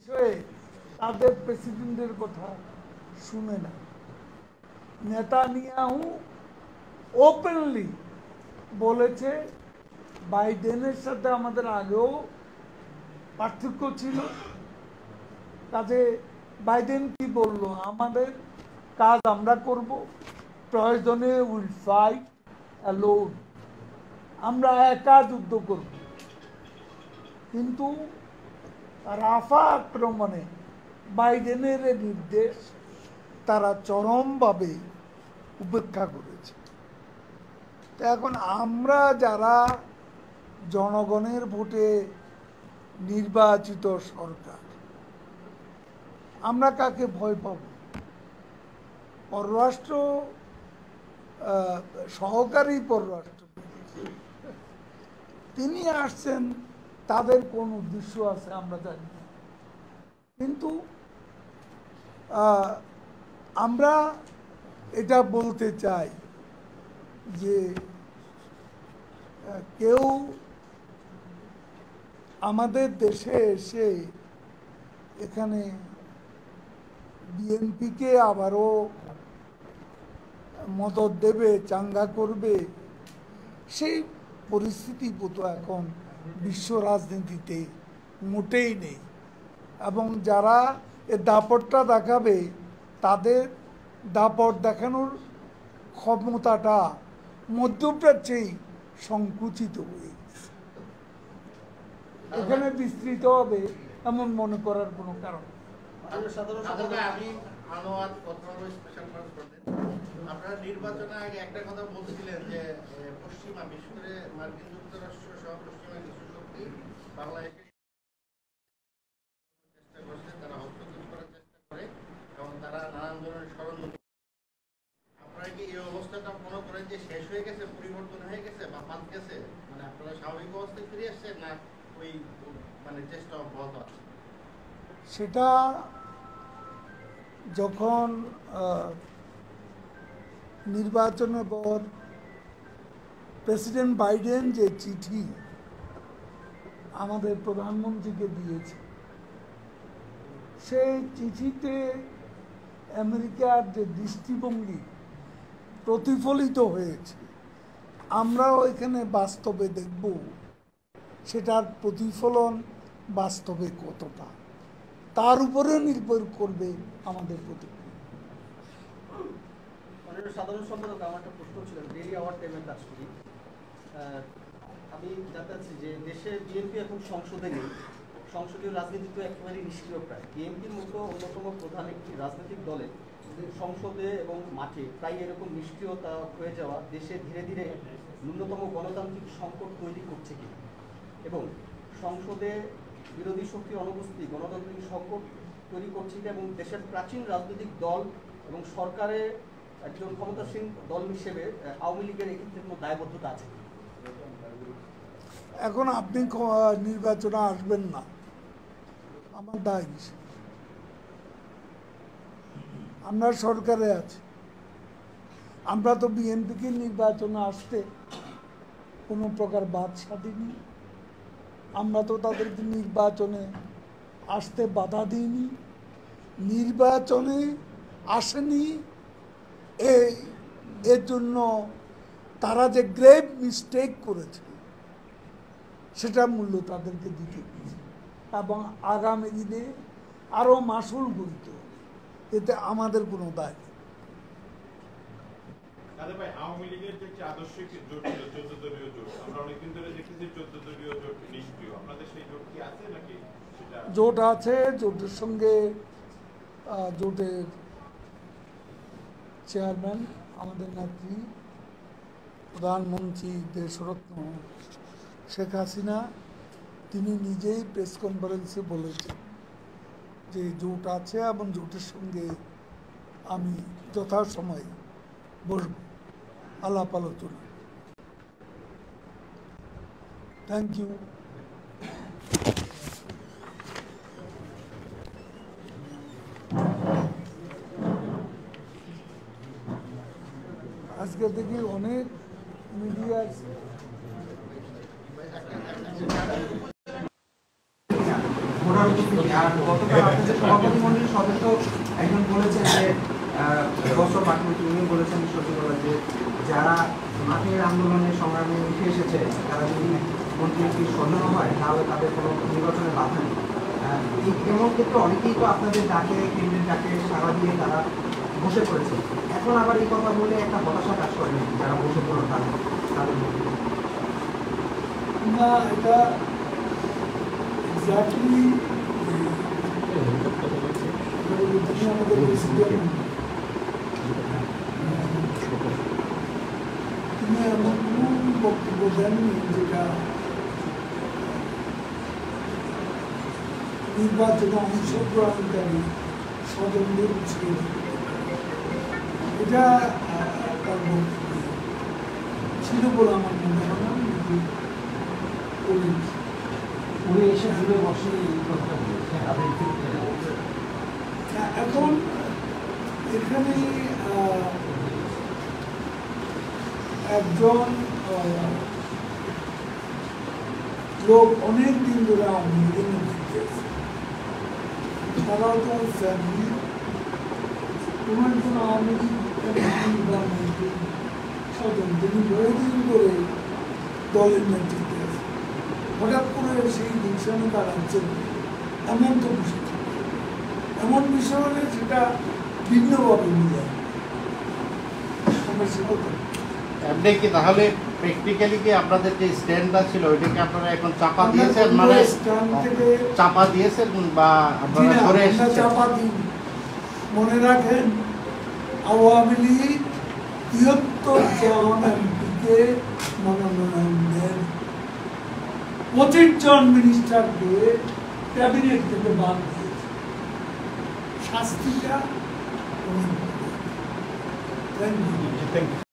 তাদের প্রেসিডেন্টের কথা শুনে না। নেতানিয়াহু ওপেনলি বলেছে বাইডেনের সাথে আমাদের আগেও পার্থক্য ছিল। কাজে বাইডেন কি বলল, আমাদের কাজ আমরা করব, প্রয়োজনে উইল ফাইট অ্যালোন, আমরা একা যুদ্ধ করব। কিন্তু রাফা আক্রমণে বাইডেনের নির্দেশ তারা চরমভাবে উপেক্ষা করেছে। তো এখন আমরা যারা জনগণের ভোটে নির্বাচিত সরকার, আমরা কাকে ভয় পাব? পররাষ্ট্র সহকারী পররাষ্ট্র তিনি আসছেন, তাদের কোন উদ্দেশ্য আছে আমরা জানি না। কিন্তু আমরা এটা বলতে চাই যে কেউ আমাদের দেশে এসে এখানে বিএনপিকে আবারও মদত দেবে, চাঙ্গা করবে, সেই পরিস্থিতি বোধ এখন বিশ্ব রাজনীতিতে মোটেই নেই। এবং যারা এ দাপটটা দেখাবে, তাদের দাপট দেখানোর ক্ষমতাটা মধ্যপ্রাচ্যেই সংকুচিত হয়ে গেছে। এখানে বিস্তৃত হবে এমন মনে করার কোনো কারণ। আপনারা নির্বাচনের আগে একটা কথা বলছিলেন যে পশ্চিমা, বিশেষ করে মার্কিন যুক্তরাষ্ট্র সহ পশ্চিমা কিছু শক্তি বাংলাদেশে চেষ্টা করছে, তারা হস্তক্ষেপ করার চেষ্টা করে এবং তারা নানান ধরনের ষড়যন্ত্র। আপনারা কি এই অবস্থাটা মনে করেন যে শেষ হয়ে গেছে, পরিবর্তন হয়ে গেছে বা বাদ গেছে, মানে আপনারা স্বাভাবিক অবস্থায় ফিরে আসছেন, না ওই মানে চেষ্টা অব্যাহত আছে? সেটা যখন নির্বাচনের পর প্রেসিডেন্ট বাইডেন যে চিঠি আমাদের প্রধানমন্ত্রীকে দিয়েছে, সেই চিঠিতে আমেরিকার যে দৃষ্টিভঙ্গি প্রতিফলিত হয়েছে, আমরাও এখানে বাস্তবে দেখব সেটার প্রতিফলন বাস্তবে কতটা, তার উপরেও নির্ভর করবে আমাদের প্রতিক্রিয়া। সাধারণ সম্পাদক, আমার একটা প্রশ্ন ছিল, ডেইলি আওয়ার টাইমের কাজ করি। আমি জানতে চাচ্ছি যে দেশে বিএনপি এখন সংসদে নেই, সংসদীয় রাজনীতি তো একেবারেই নিষ্ক্রিয় প্রায়। বিএনপির মতো অন্যতম প্রধান একটি রাজনৈতিক দলে সংসদে এবং মাঠে প্রায় এরকম নিষ্ক্রিয়তা হয়ে যাওয়া দেশে ধীরে ধীরে ন্যূনতম গণতান্ত্রিক সংকট তৈরি করছে কিনা, এবং সংসদে বিরোধী শক্তির অনুপস্থিতি গণতান্ত্রিক সংকট তৈরি করছে কিনা, এবং দেশের প্রাচীন রাজনৈতিক দল এবং সরকারের একজন ক্ষমতাসীন দল হিসেবে আওয়ামী লীগের এক্ষেত্রে কোনো দায়বদ্ধতা আছে? এখন আপনি নির্বাচনে আসবেন না, আমার দায় কিসে? আমরা সরকারে আছি, আমরা তো বিএনপিকে নির্বাচনে আসতে কোনো প্রকার বাধা দিইনি, আমরা তো তাদেরকে নির্বাচনে আসতে বাধা দিইনি। নির্বাচনে আসেনি এর জন্য তারা যে গ্রেভ মিস্টেক করেছে সেটা মূল্য তাদেরকে দিতে হয়েছে, এবং আগামী দিনে আরও মাসুল গুনতে হবে, এতে আমাদের কোনো দায় নেই। আওয়ামী লীগের যে আদর্শিক জোট ছিল 14 দলীয় জোট, আমরা অনেকদিন ধরে দেখতেছি 14 দলীয় জোট নিষ্ক্রিয়, আপনাদের সেই জোট কি আছে নাকি? জোট আছে, জোটের সঙ্গে জোটের চেয়ারম্যান আমাদের নেত্রী প্রধানমন্ত্রী দেশরত্ন শেখ হাসিনা, তিনি নিজেই প্রেস কনফারেন্সে বলেছেন যে জোট আছে এবং জোটের সঙ্গে আমি যথাসময়ে বসব আলাপ আলোচনা। Thank you. আজকে দেখি অনেক মিডিয়া আর গতকাল আপনাদের সভাপতি মণ্ডলীর সদস্য একজন বলেছেন যে বস্ত্র পাঠমন্ত্রী উনি বলেছেন সচিবালয় যে যারা মাঠের আন্দোলনে সংগ্রামে উঠে এসেছে তারা যদি মন্ত্রীর স্বজন হয় তাহলে তাদের কোনো নির্বাচনে বাধা নেই। এমন ক্ষেত্রে অনেকেই তো আপনাদের ডাকে কেন্দ্রের ডাকে সাড়া দিয়ে তারা বসে পড়েছে, এখন আবার এই কথা বলে একটা হতাশা কাজ করে যারা বসে পড়ো তাদের না, এটা এক্স্যাক্টলি আমাদের প্রেসিডেন্ট তিনি এমন কোনো বক্তব্য দেননি যেটা নির্বাচনে অংশগ্রহণকারী স্বজনদের উৎসাহ এটা তার বক্তব্য ছিল বলে আমার মনে হয় না। উনি এসে ঘুরে বসে এই কথা এখন এখানে একজন লোক অনেক দিন ধরে আওয়ামী লীগের নেতৃত্বে আছে, তারাও তো ফ্যামিলি কোন একজন আওয়ামী লীগ স্বজন তিনি বহুদিন ধরে দলের নেতৃত্বে আছে, হঠাৎ করে সেই ডিভিশনে দাঁড়াচ্ছেন এমন তো বিষয়, এমন বিষয় হলে সেটা ভিন্নভাবে নিয়ে যায়। আপনি কি তাহলে প্র্যাকটিক্যালি কি আপনাদের যে স্ট্যান্ডটা ছিল ওইটাকে আপনারা এখন চাপা দিয়েছেন, মানে চাপা দিয়েছেন বা আপনারা সরে এসেছেন? চাপা দিন, মনে রাখেন আওয়ামী লীগ ৭৩ জন এমপিকে মনোনয়ন দেন, ২৫ জন মিনিস্টারকে ক্যাবিনেট থেকে বাদ দিয়েছে, শাস্তিটা থ্যাংক ইউ।